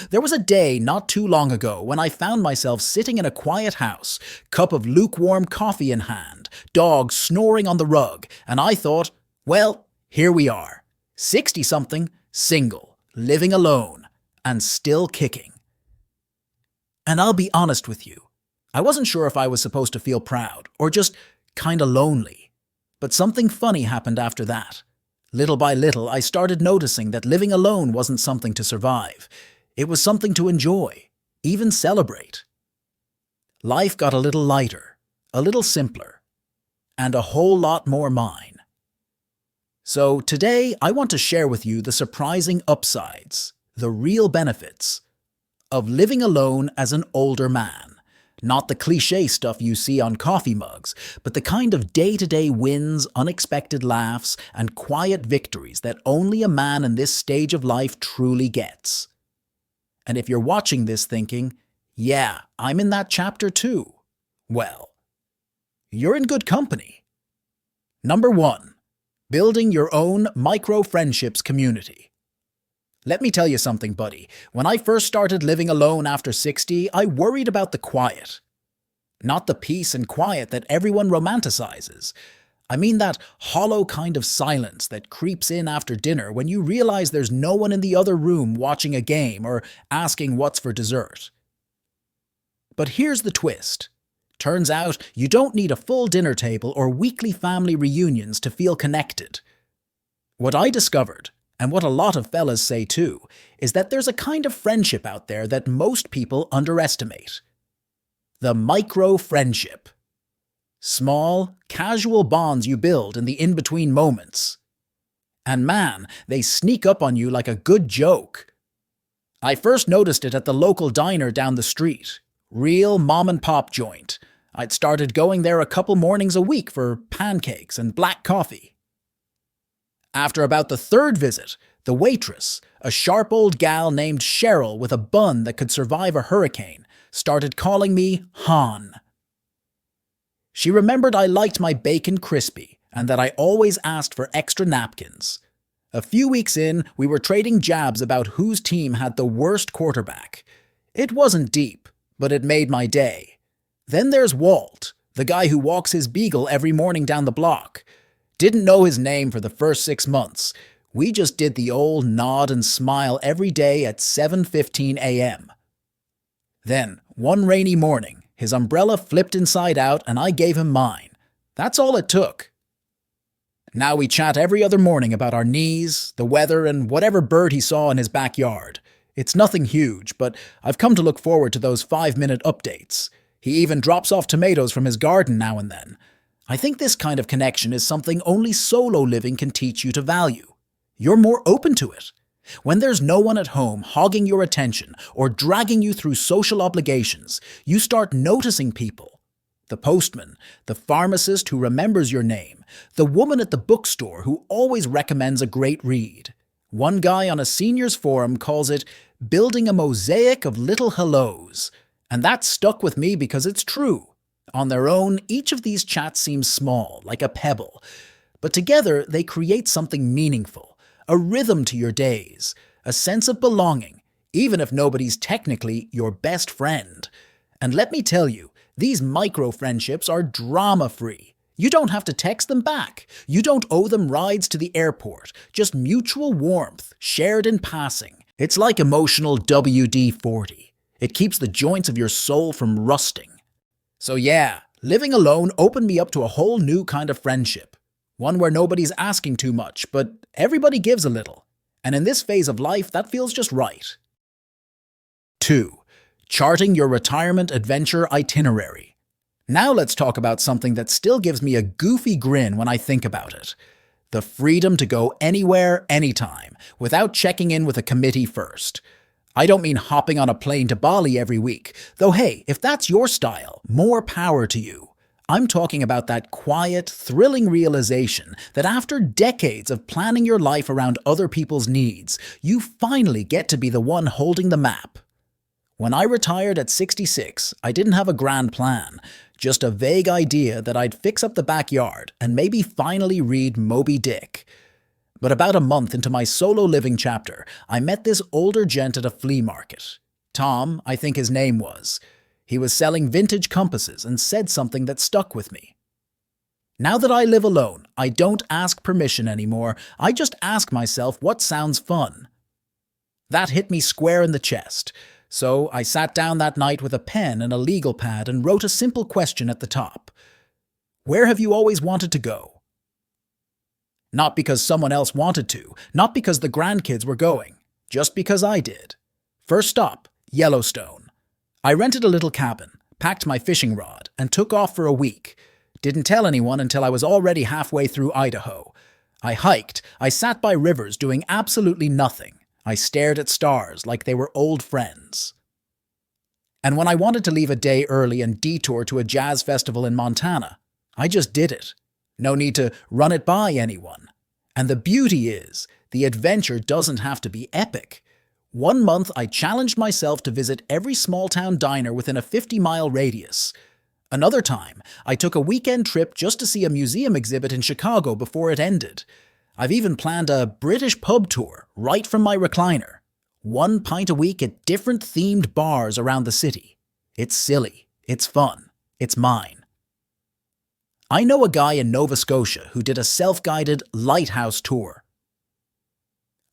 There was a day not too long ago when I found myself sitting in a quiet house, cup of lukewarm coffee in hand, dog snoring on the rug, and I thought, well, here we are. 60-something, single, living alone, and still kicking. And I'll be honest with you, I wasn't sure if I was supposed to feel proud or just kinda lonely. But something funny happened after that. Little by little, I started noticing that living alone wasn't something to survive. It was something to enjoy, even celebrate. Life got a little lighter, a little simpler, and a whole lot more mine. So today, I want to share with you the surprising upsides, the real benefits, of living alone as an older man. Not the cliché stuff you see on coffee mugs, but the kind of day-to-day wins, unexpected laughs, and quiet victories that only a man in this stage of life truly gets. And if you're watching this thinking, yeah, I'm in that chapter too, well, you're in good company. Number 1. Building your own micro-friendships community. Let me tell you something, buddy. When I first started living alone after 60, I worried about the quiet. Not the peace and quiet that everyone romanticizes. I mean that hollow kind of silence that creeps in after dinner when you realize there's no one in the other room watching a game or asking what's for dessert. But here's the twist. Turns out you don't need a full dinner table or weekly family reunions to feel connected. What I discovered, and what a lot of fellas say too, is that there's a kind of friendship out there that most people underestimate. The micro-friendship. Small, casual bonds you build in the in-between moments. And man, they sneak up on you like a good joke. I first noticed it at the local diner down the street. Real mom-and-pop joint. I'd started going there a couple mornings a week for pancakes and black coffee. After about the third visit, the waitress, a sharp old gal named Cheryl with a bun that could survive a hurricane, started calling me Han. She remembered I liked my bacon crispy and that I always asked for extra napkins. A few weeks in, we were trading jabs about whose team had the worst quarterback. It wasn't deep, but it made my day. Then there's Walt, the guy who walks his beagle every morning down the block. Didn't know his name for the first 6 months. We just did the old nod and smile every day at 7:15 a.m. Then, one rainy morning, his umbrella flipped inside out and I gave him mine. That's all it took. Now we chat every other morning about our knees, the weather, and whatever bird he saw in his backyard. It's nothing huge, but I've come to look forward to those 5-minute updates. He even drops off tomatoes from his garden now and then. I think this kind of connection is something only solo living can teach you to value. You're more open to it. When there's no one at home hogging your attention or dragging you through social obligations, you start noticing people. The postman, the pharmacist who remembers your name, the woman at the bookstore who always recommends a great read. One guy on a seniors forum calls it building a mosaic of little hellos. And that stuck with me because it's true. On their own, each of these chats seems small, like a pebble. But together, they create something meaningful, a rhythm to your days, a sense of belonging, even if nobody's technically your best friend. And let me tell you, these micro-friendships are drama-free. You don't have to text them back. You don't owe them rides to the airport. Just mutual warmth, shared in passing. It's like emotional WD-40. It keeps the joints of your soul from rusting. So yeah, living alone opened me up to a whole new kind of friendship. One where nobody's asking too much, but everybody gives a little. And in this phase of life, that feels just right. 2. Charting your retirement adventure itinerary. Now let's talk about something that still gives me a goofy grin when I think about it. The freedom to go anywhere, anytime, without checking in with a committee first. I don't mean hopping on a plane to Bali every week, though hey, if that's your style, more power to you. I'm talking about that quiet, thrilling realization that after decades of planning your life around other people's needs, you finally get to be the one holding the map. When I retired at 66, I didn't have a grand plan, just a vague idea that I'd fix up the backyard and maybe finally read Moby Dick. But about a month into my solo living chapter, I met this older gent at a flea market. Tom, I think his name was. He was selling vintage compasses and said something that stuck with me. Now that I live alone, I don't ask permission anymore. I just ask myself what sounds fun. That hit me square in the chest. So I sat down that night with a pen and a legal pad and wrote a simple question at the top. Where have you always wanted to go? Not because someone else wanted to, not because the grandkids were going, just because I did. First stop, Yellowstone. I rented a little cabin, packed my fishing rod, and took off for a week. Didn't tell anyone until I was already halfway through Idaho. I hiked, I sat by rivers doing absolutely nothing. I stared at stars like they were old friends. And when I wanted to leave a day early and detour to a jazz festival in Montana, I just did it. No need to run it by anyone. And the beauty is, the adventure doesn't have to be epic. 1 month I challenged myself to visit every small-town diner within a 50-mile radius. Another time, I took a weekend trip just to see a museum exhibit in Chicago before it ended. I've even planned a British pub tour right from my recliner. 1 pint a week at different themed bars around the city. It's silly. It's fun. It's mine. I know a guy in Nova Scotia who did a self-guided lighthouse tour.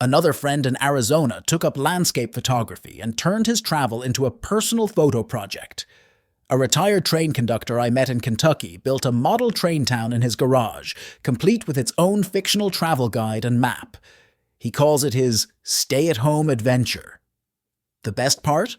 Another friend in Arizona took up landscape photography and turned his travel into a personal photo project. A retired train conductor I met in Kentucky built a model train town in his garage, complete with its own fictional travel guide and map. He calls it his stay-at-home adventure. The best part?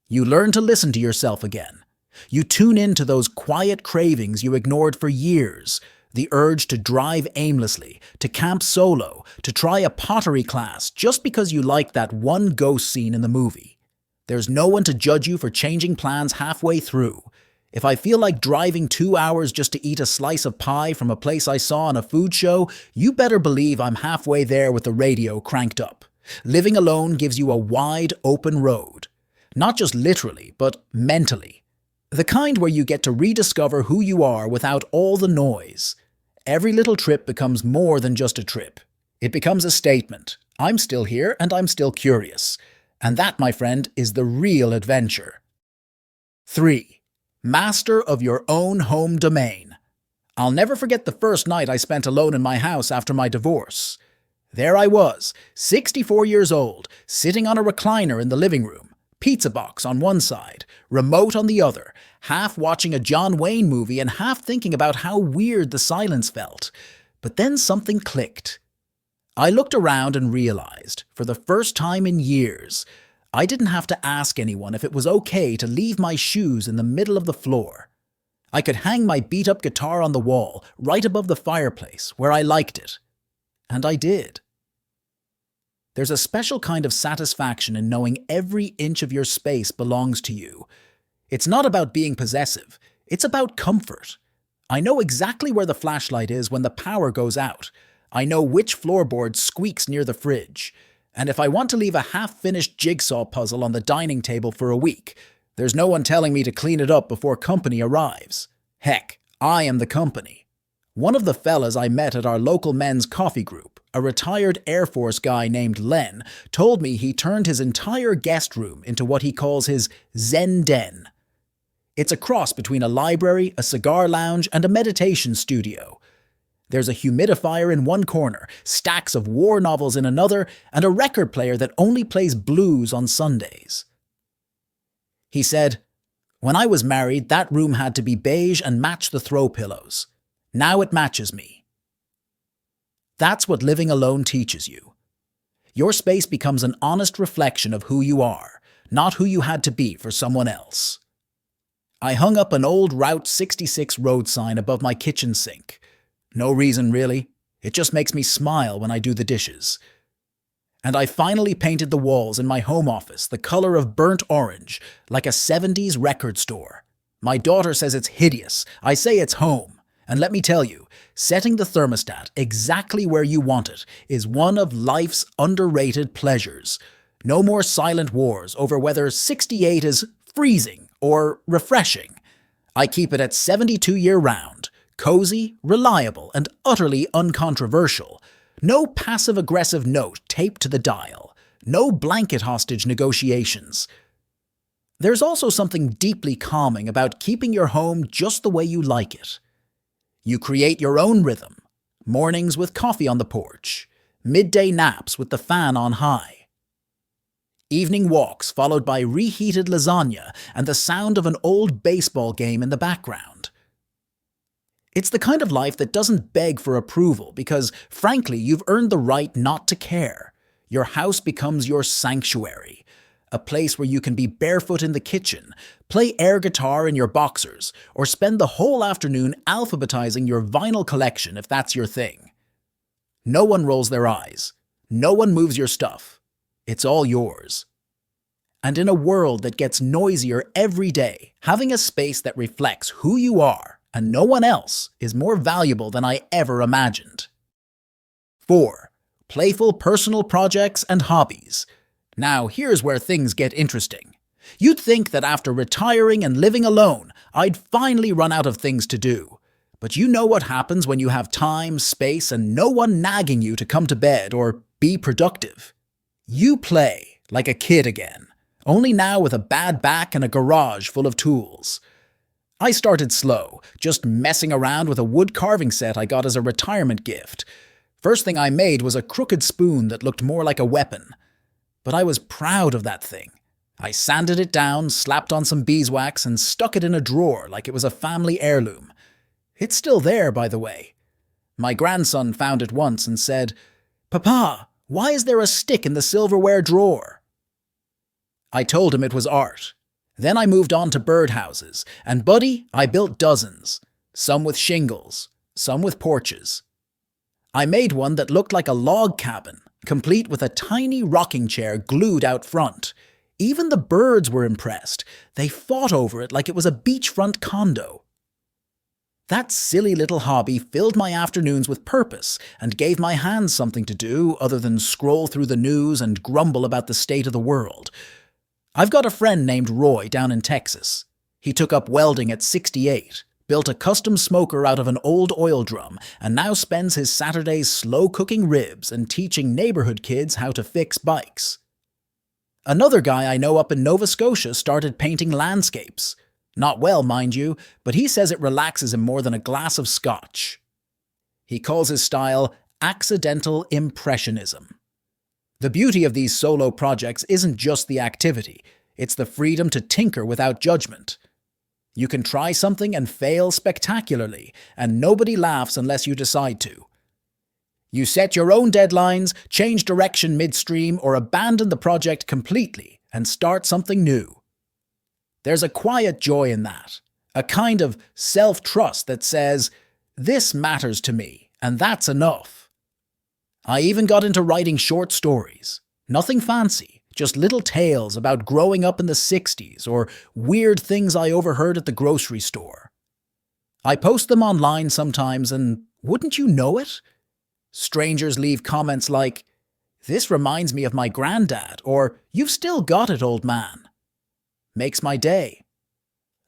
You learn to listen to yourself again. You tune in to those quiet cravings you ignored for years, the urge to drive aimlessly, to camp solo, to try a pottery class just because you liked that one ghost scene in the movie. There's no one to judge you for changing plans halfway through. If I feel like driving 2 hours just to eat a slice of pie from a place I saw on a food show, you better believe I'm halfway there with the radio cranked up. Living alone gives you a wide, open road. Not just literally, but mentally. The kind where you get to rediscover who you are without all the noise. Every little trip becomes more than just a trip. It becomes a statement. I'm still here and I'm still curious. And that, my friend, is the real adventure. 3. Master of your own home domain. I'll never forget the first night I spent alone in my house after my divorce. There I was, 64 years old, sitting on a recliner in the living room. Pizza box on one side, remote on the other, half watching a John Wayne movie and half thinking about how weird the silence felt. But then something clicked. I looked around and realized, for the first time in years, I didn't have to ask anyone if it was okay to leave my shoes in the middle of the floor. I could hang my beat-up guitar on the wall, right above the fireplace, where I liked it. And I did. There's a special kind of satisfaction in knowing every inch of your space belongs to you. It's not about being possessive, it's about comfort. I know exactly where the flashlight is when the power goes out. I know which floorboard squeaks near the fridge. And if I want to leave a half-finished jigsaw puzzle on the dining table for a week, there's no one telling me to clean it up before company arrives. Heck, I am the company. One of the fellas I met at our local men's coffee group, a retired Air Force guy named Len, told me he turned his entire guest room into what he calls his Zen Den. It's a cross between a library, a cigar lounge, and a meditation studio. There's a humidifier in one corner, stacks of war novels in another, and a record player that only plays blues on Sundays. He said, "When I was married, that room had to be beige and match the throw pillows. Now it matches me." That's what living alone teaches you. Your space becomes an honest reflection of who you are, not who you had to be for someone else. I hung up an old Route 66 road sign above my kitchen sink. No reason, really. It just makes me smile when I do the dishes. And I finally painted the walls in my home office the color of burnt orange, like a 70s record store. My daughter says it's hideous. I say it's home. And let me tell you, setting the thermostat exactly where you want it is one of life's underrated pleasures. No more silent wars over whether 68 is freezing or refreshing. I keep it at 72 year-round, cozy, reliable, and utterly uncontroversial. No passive-aggressive note taped to the dial. No blanket hostage negotiations. There's also something deeply calming about keeping your home just the way you like it. You create your own rhythm. Mornings with coffee on the porch. Midday naps with the fan on high. Evening walks followed by reheated lasagna and the sound of an old baseball game in the background. It's the kind of life that doesn't beg for approval because, frankly, you've earned the right not to care. Your house becomes your sanctuary, a place where you can be barefoot in the kitchen, play air guitar in your boxers, or spend the whole afternoon alphabetizing your vinyl collection if that's your thing. No one rolls their eyes. No one moves your stuff. It's all yours. And in a world that gets noisier every day, having a space that reflects who you are and no one else is more valuable than I ever imagined. 4. Playful personal projects and hobbies. Now here's where things get interesting. You'd think that after retiring and living alone, I'd finally run out of things to do. But you know what happens when you have time, space, and no one nagging you to come to bed or be productive. You play like a kid again, only now with a bad back and a garage full of tools. I started slow, just messing around with a wood carving set I got as a retirement gift. First thing I made was a crooked spoon that looked more like a weapon. But I was proud of that thing. I sanded it down, slapped on some beeswax, and stuck it in a drawer like it was a family heirloom. It's still there, by the way. My grandson found it once and said, "Papa, why is there a stick in the silverware drawer?" I told him it was art. Then I moved on to birdhouses, and buddy, I built dozens. Some with shingles, some with porches. I made one that looked like a log cabin, complete with a tiny rocking chair glued out front. Even the birds were impressed. They fought over it like it was a beachfront condo. That silly little hobby filled my afternoons with purpose and gave my hands something to do other than scroll through the news and grumble about the state of the world. I've got a friend named Roy down in Texas. He took up welding at 68, built a custom smoker out of an old oil drum, and now spends his Saturdays slow-cooking ribs and teaching neighborhood kids how to fix bikes. Another guy I know up in Nova Scotia started painting landscapes. Not well, mind you, but he says it relaxes him more than a glass of scotch. He calls his style accidental impressionism. The beauty of these solo projects isn't just the activity, it's the freedom to tinker without judgment. You can try something and fail spectacularly, and nobody laughs unless you decide to. You set your own deadlines, change direction midstream, or abandon the project completely and start something new. There's a quiet joy in that, a kind of self-trust that says, "This matters to me, and that's enough." I even got into writing short stories. Nothing fancy, just little tales about growing up in the 60s or weird things I overheard at the grocery store. I post them online sometimes and, wouldn't you know it? Strangers leave comments like, "This reminds me of my granddad," or "You've still got it, old man." Makes my day.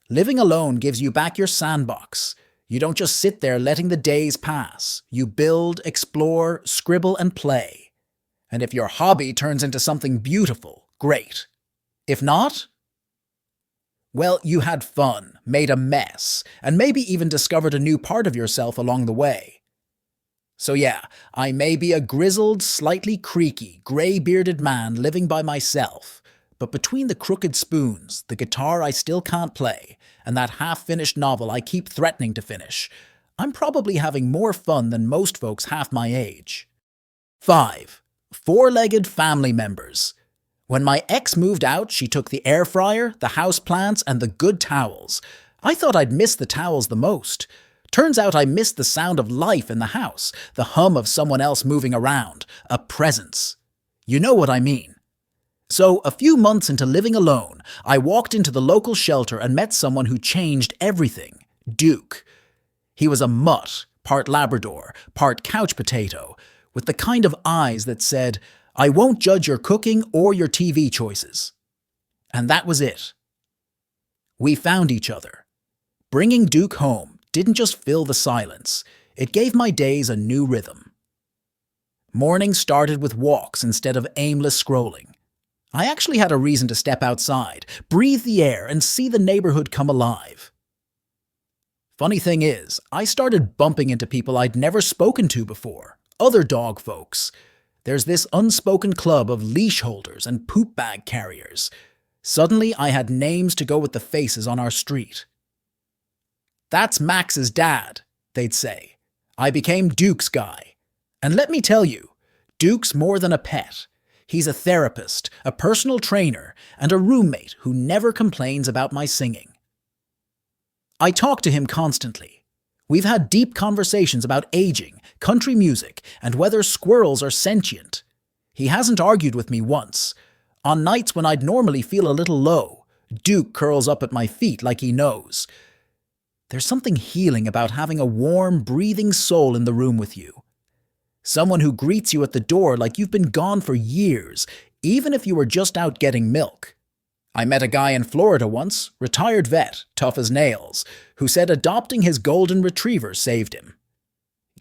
Living alone gives you back your sandbox. You don't just sit there letting the days pass. You build, explore, scribble, and play. And if your hobby turns into something beautiful, great. If not, well, you had fun, made a mess, and maybe even discovered a new part of yourself along the way. So yeah, I may be a grizzled, slightly creaky, grey-bearded man living by myself, but between the crooked spoons, the guitar I still can't play, and that half-finished novel I keep threatening to finish, I'm probably having more fun than most folks half my age. 5. Four-legged family members. When my ex moved out, she took the air fryer, the houseplants, and the good towels. I thought I'd miss the towels the most. Turns out I missed the sound of life in the house, the hum of someone else moving around, a presence. You know what I mean. So, a few months into living alone, I walked into the local shelter and met someone who changed everything. Duke. He was a mutt, part Labrador, part couch potato, with the kind of eyes that said, "I won't judge your cooking or your TV choices." And that was it. We found each other. Bringing Duke home didn't just fill the silence, it gave my days a new rhythm. Morning started with walks instead of aimless scrolling. I actually had a reason to step outside, breathe the air, and see the neighborhood come alive. Funny thing is, I started bumping into people I'd never spoken to before, other dog folks. There's this unspoken club of leash holders and poop bag carriers. Suddenly, I had names to go with the faces on our street. "That's Max's dad," they'd say. I became Duke's guy. And let me tell you, Duke's more than a pet. He's a therapist, a personal trainer, and a roommate who never complains about my singing. I talk to him constantly. We've had deep conversations about aging, country music, and whether squirrels are sentient. He hasn't argued with me once. On nights when I'd normally feel a little low, Duke curls up at my feet like he knows. There's something healing about having a warm, breathing soul in the room with you. Someone who greets you at the door like you've been gone for years, even if you were just out getting milk. I met a guy in Florida once, retired vet, tough as nails, who said adopting his golden retriever saved him.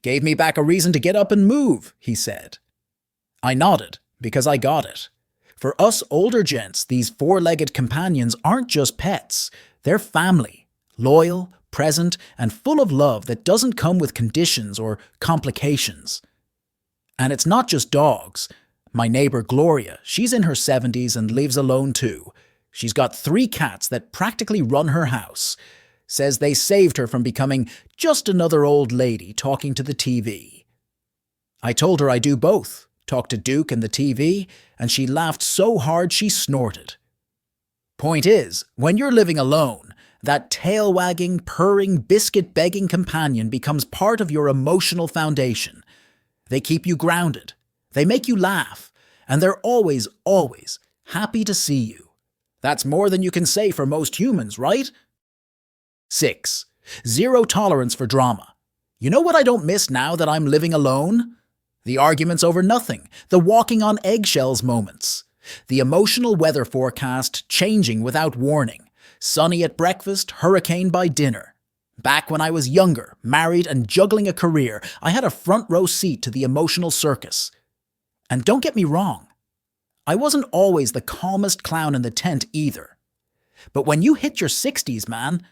"Gave me back a reason to get up and move," he said. I nodded, because I got it. For us older gents, these four-legged companions aren't just pets. They're family, loyal, present, and full of love that doesn't come with conditions or complications. And it's not just dogs. My neighbor Gloria, she's in her 70s and lives alone too. She's got 3 cats that practically run her house. Says they saved her from becoming just another old lady talking to the TV. I told her I do both, talk to Duke and the TV, and she laughed so hard she snorted. Point is, when you're living alone, that tail-wagging, purring, biscuit-begging companion becomes part of your emotional foundation. They keep you grounded. They make you laugh. And they're always, always happy to see you. That's more than you can say for most humans, right? 6. Zero tolerance for drama. You know what I don't miss now that I'm living alone? The arguments over nothing, the walking on eggshells moments, the emotional weather forecast changing without warning, sunny at breakfast, hurricane by dinner. Back when I was younger, married, and juggling a career, I had a front row seat to the emotional circus. And don't get me wrong, I wasn't always the calmest clown in the tent either. But when you hit your 60s, man,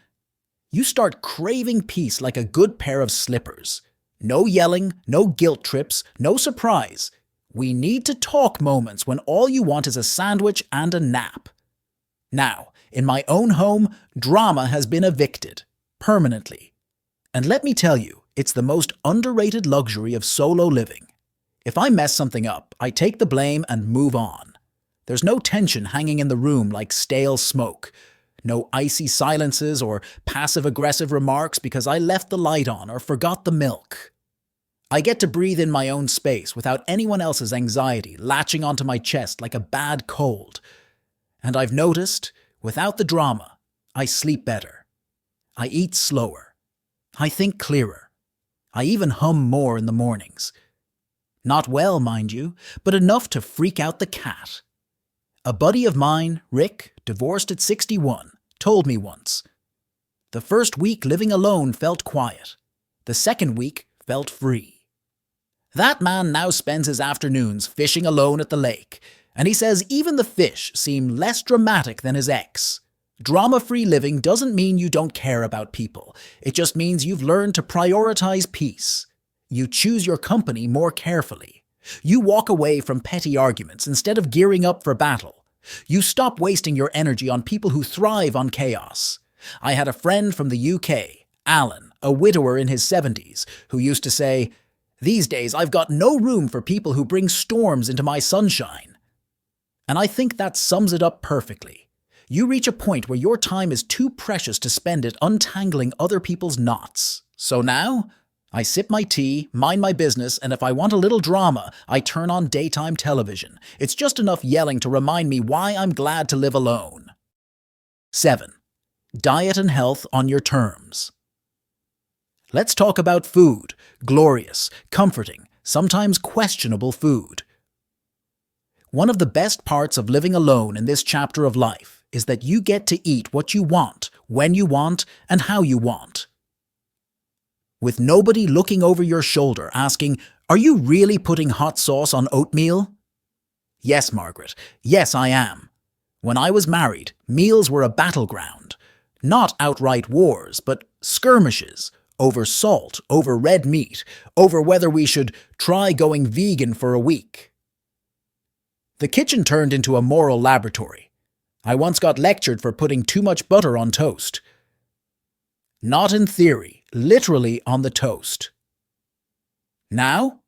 you start craving peace like a good pair of slippers. No yelling, no guilt trips, no surprise. We need to talk moments when all you want is a sandwich and a nap. Now, in my own home, drama has been evicted. Permanently. And let me tell you, it's the most underrated luxury of solo living. If I mess something up, I take the blame and move on. There's no tension hanging in the room like stale smoke. No icy silences or passive-aggressive remarks because I left the light on or forgot the milk. I get to breathe in my own space without anyone else's anxiety latching onto my chest like a bad cold. And I've noticed, without the drama, I sleep better. I eat slower. I think clearer. I even hum more in the mornings. Not well, mind you, but enough to freak out the cat. A buddy of mine, Rick, divorced at 61, told me once, "The first week living alone felt quiet. The second week felt free." That man now spends his afternoons fishing alone at the lake, and he says even the fish seem less dramatic than his ex. Drama-free living doesn't mean you don't care about people. It just means you've learned to prioritize peace. You choose your company more carefully. You walk away from petty arguments instead of gearing up for battle. You stop wasting your energy on people who thrive on chaos. I had a friend from the UK, Alan, a widower in his 70s, who used to say, "These days I've got no room for people who bring storms into my sunshine." And I think that sums it up perfectly. You reach a point where your time is too precious to spend it untangling other people's knots. So now, I sip my tea, mind my business, and if I want a little drama, I turn on daytime television. It's just enough yelling to remind me why I'm glad to live alone. 7. Diet and health on your terms. Let's talk about food. Glorious, comforting, sometimes questionable food. One of the best parts of living alone in this chapter of life is that you get to eat what you want, when you want, and how you want. With nobody looking over your shoulder asking, Are you really putting hot sauce on oatmeal? Yes, Margaret. Yes, I am. When I was married, meals were a battleground. Not outright wars, but skirmishes. Over salt, over red meat, over whether we should try going vegan for a week. The kitchen turned into a moral laboratory. I once got lectured for putting too much butter on toast. Not in theory, literally on the toast. Now?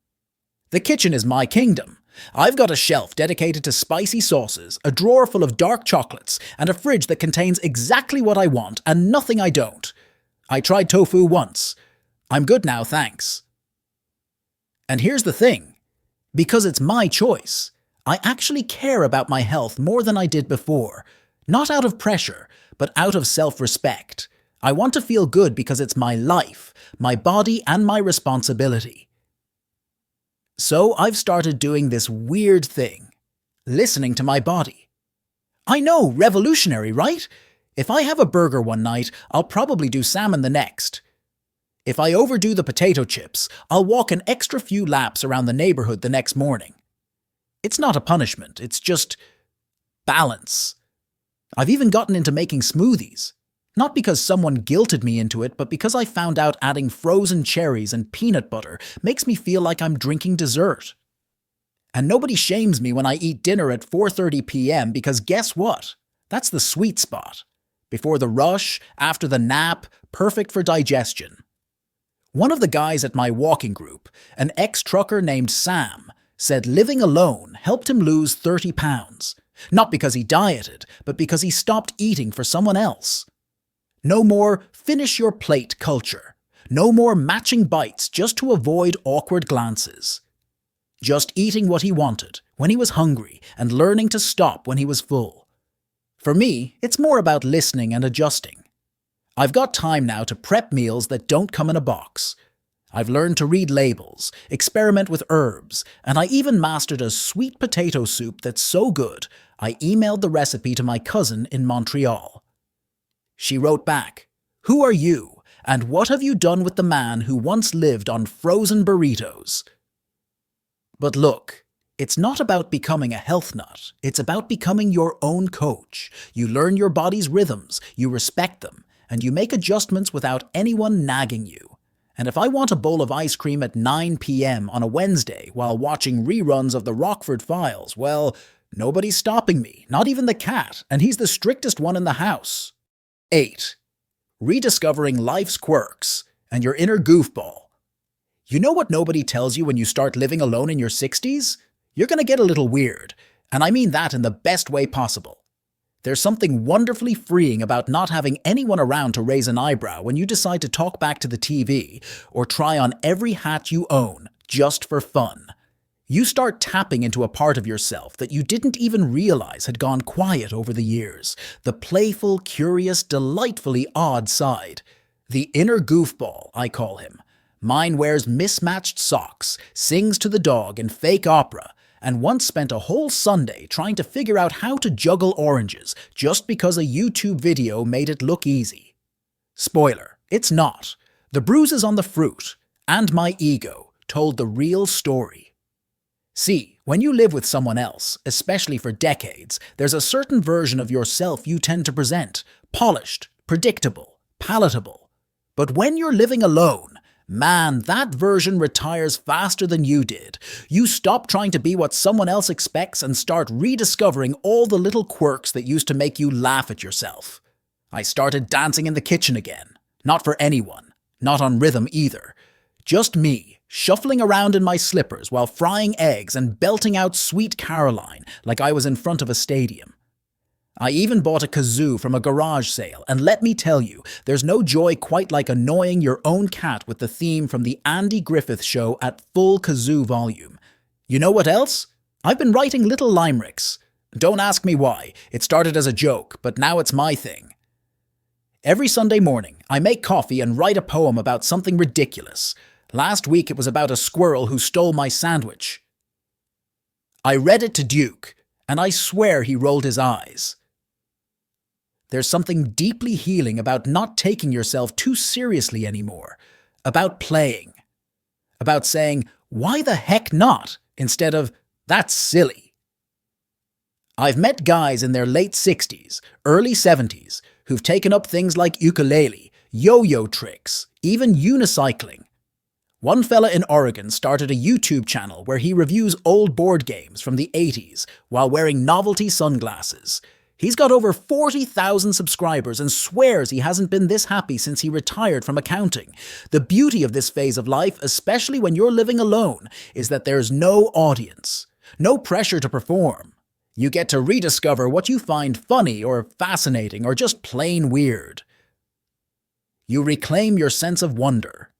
The kitchen is my kingdom. I've got a shelf dedicated to spicy sauces, a drawer full of dark chocolates, and a fridge that contains exactly what I want and nothing I don't. I tried tofu once. I'm good now, thanks. And here's the thing. Because it's my choice, I actually care about my health more than I did before. Not out of pressure, but out of self-respect. I want to feel good because it's my life, my body, and my responsibility. So I've started doing this weird thing, listening to my body. I know, revolutionary, right? If I have a burger one night, I'll probably do salmon the next. If I overdo the potato chips, I'll walk an extra few laps around the neighborhood the next morning. It's not a punishment, it's just balance. I've even gotten into making smoothies. Not because someone guilted me into it, but because I found out adding frozen cherries and peanut butter makes me feel like I'm drinking dessert. And nobody shames me when I eat dinner at 4:30 p.m. because guess what? That's the sweet spot. Before the rush, after the nap, perfect for digestion. One of the guys at my walking group, an ex-trucker named Sam, said living alone helped him lose 30 pounds. Not because he dieted, but because he stopped eating for someone else. No more finish your plate culture. No more matching bites just to avoid awkward glances. Just eating what he wanted, when he was hungry, and learning to stop when he was full. For me, it's more about listening and adjusting. I've got time now to prep meals that don't come in a box. I've learned to read labels, experiment with herbs, and I even mastered a sweet potato soup that's so good, I emailed the recipe to my cousin in Montreal. She wrote back, "Who are you, and what have you done with the man who once lived on frozen burritos?" But look, it's not about becoming a health nut. It's about becoming your own coach. You learn your body's rhythms, you respect them, and you make adjustments without anyone nagging you. And if I want a bowl of ice cream at 9 p.m. on a Wednesday while watching reruns of the Rockford Files, well, nobody's stopping me, not even the cat, and he's the strictest one in the house. 8. Rediscovering life's quirks and your inner goofball. You know what nobody tells you when you start living alone in your 60s? You're going to get a little weird, and I mean that in the best way possible. There's something wonderfully freeing about not having anyone around to raise an eyebrow when you decide to talk back to the TV or try on every hat you own just for fun. You start tapping into a part of yourself that you didn't even realize had gone quiet over the years. The playful, curious, delightfully odd side. The inner goofball, I call him. Mine wears mismatched socks, sings to the dog in fake opera, and once spent a whole Sunday trying to figure out how to juggle oranges just because a YouTube video made it look easy. Spoiler, it's not. The bruises on the fruit, and my ego, told the real story. See, when you live with someone else, especially for decades, there's a certain version of yourself you tend to present, polished, predictable, palatable. But when you're living alone, man, that version retires faster than you did. You stop trying to be what someone else expects and start rediscovering all the little quirks that used to make you laugh at yourself. I started dancing in the kitchen again. Not for anyone. Not on rhythm either. Just me, shuffling around in my slippers while frying eggs and belting out Sweet Caroline like I was in front of a stadium. I even bought a kazoo from a garage sale, and let me tell you, there's no joy quite like annoying your own cat with the theme from the Andy Griffith Show at full kazoo volume. You know what else? I've been writing little limericks. Don't ask me why. It started as a joke, but now it's my thing. Every Sunday morning, I make coffee and write a poem about something ridiculous. Last week it was about a squirrel who stole my sandwich. I read it to Duke, and I swear he rolled his eyes. There's something deeply healing about not taking yourself too seriously anymore, about playing about saying, "Why the heck not?" instead of, "That's silly." I've met guys in their late 60s, early 70s, who've taken up things like ukulele, yo-yo tricks, even unicycling. One fella in Oregon started a YouTube channel where he reviews old board games from the 80s while wearing novelty sunglasses. He's got over 40,000 subscribers and swears he hasn't been this happy since he retired from accounting. The beauty of this phase of life, especially when you're living alone, is that there's no audience, no pressure to perform. You get to rediscover what you find funny or fascinating or just plain weird. You reclaim your sense of wonder.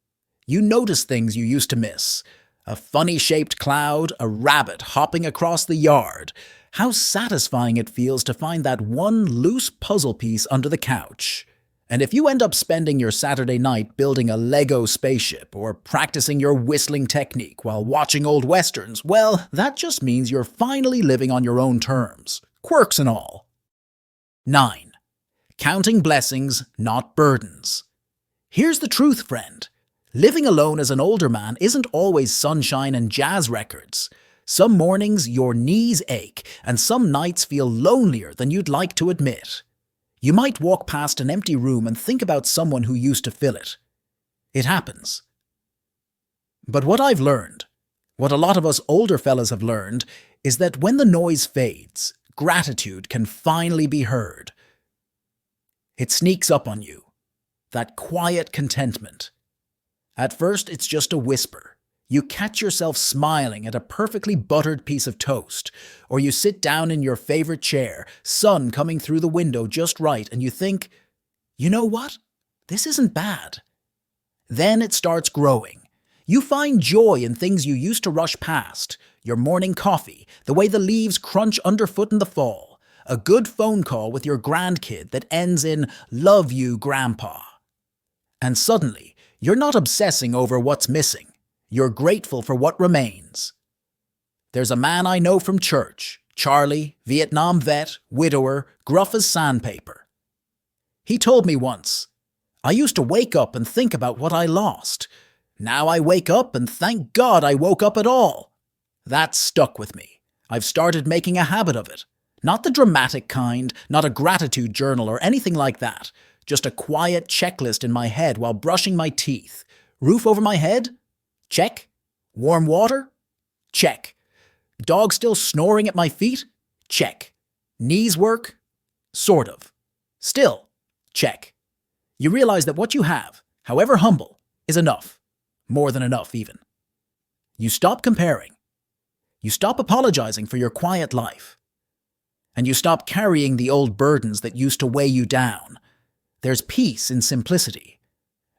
You notice things you used to miss. A funny-shaped cloud, a rabbit hopping across the yard. How satisfying it feels to find that one loose puzzle piece under the couch. And if you end up spending your Saturday night building a Lego spaceship or practicing your whistling technique while watching old westerns, well, that just means you're finally living on your own terms, quirks and all. 9. Counting blessings, not burdens. Here's the truth, friend. Living alone as an older man isn't always sunshine and jazz records. Some mornings your knees ache, and some nights feel lonelier than you'd like to admit. You might walk past an empty room and think about someone who used to fill it. It happens. But what I've learned, what a lot of us older fellas have learned, is that when the noise fades, gratitude can finally be heard. It sneaks up on you, that quiet contentment. At first, it's just a whisper. You catch yourself smiling at a perfectly buttered piece of toast, or you sit down in your favorite chair, sun coming through the window just right, and you think, you know what? This isn't bad. Then it starts growing. You find joy in things you used to rush past, your morning coffee, the way the leaves crunch underfoot in the fall, a good phone call with your grandkid that ends in, "Love you, Grandpa." And suddenly, you're not obsessing over what's missing. You're grateful for what remains. There's a man I know from church, Charlie, Vietnam vet, widower, gruff as sandpaper. He told me once, "I used to wake up and think about what I lost. Now I wake up and thank God I woke up at all." That stuck with me. I've started making a habit of it. Not the dramatic kind, not a gratitude journal or anything like that. Just a quiet checklist in my head while brushing my teeth. Roof over my head? Check. Warm water? Check. Dog still snoring at my feet? Check. Knees work? Sort of. Still? Check. You realize that what you have, however humble, is enough. More than enough, even. You stop comparing. You stop apologizing for your quiet life. And you stop carrying the old burdens that used to weigh you down. There's peace in simplicity.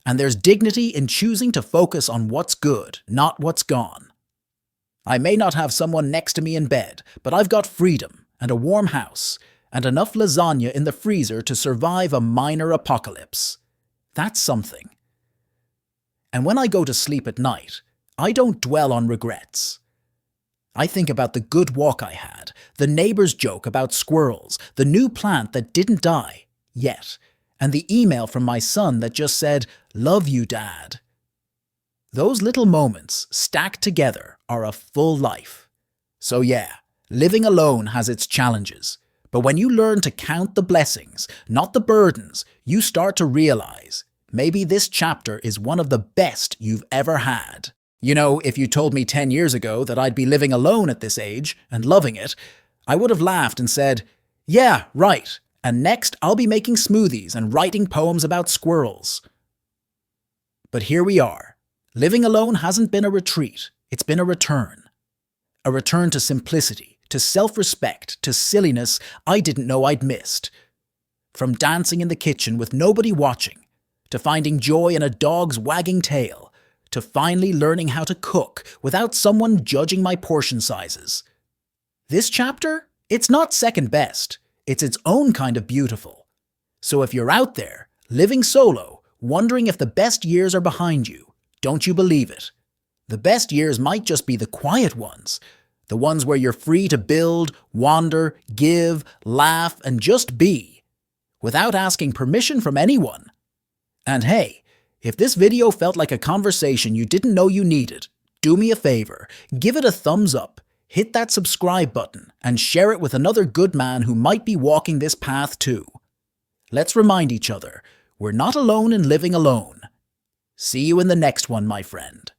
And there's dignity in choosing to focus on what's good, not what's gone. I may not have someone next to me in bed, but I've got freedom and a warm house and enough lasagna in the freezer to survive a minor apocalypse. That's something. And when I go to sleep at night, I don't dwell on regrets. I think about the good walk I had, the neighbor's joke about squirrels, the new plant that didn't die yet, and the email from my son that just said, "Love you, Dad." Those little moments, stacked together, are a full life. So yeah, living alone has its challenges. But when you learn to count the blessings, not the burdens, you start to realize, maybe this chapter is one of the best you've ever had. You know, if you told me 10 years ago that I'd be living alone at this age, and loving it, I would have laughed and said, "Yeah, right. And next, I'll be making smoothies and writing poems about squirrels." But here we are. Living alone hasn't been a retreat. It's been a return. A return to simplicity, to self-respect, to silliness I didn't know I'd missed. From dancing in the kitchen with nobody watching, to finding joy in a dog's wagging tail, to finally learning how to cook without someone judging my portion sizes. This chapter? It's not second best. It's its own kind of beautiful. So if you're out there, living solo, wondering if the best years are behind you, don't you believe it? The best years might just be the quiet ones. The ones where you're free to build, wander, give, laugh, and just be, without asking permission from anyone. And hey, if this video felt like a conversation you didn't know you needed, do me a favor, give it a thumbs up, hit that subscribe button, and share it with another good man who might be walking this path too. Let's remind each other, we're not alone in living alone. See you in the next one, my friend.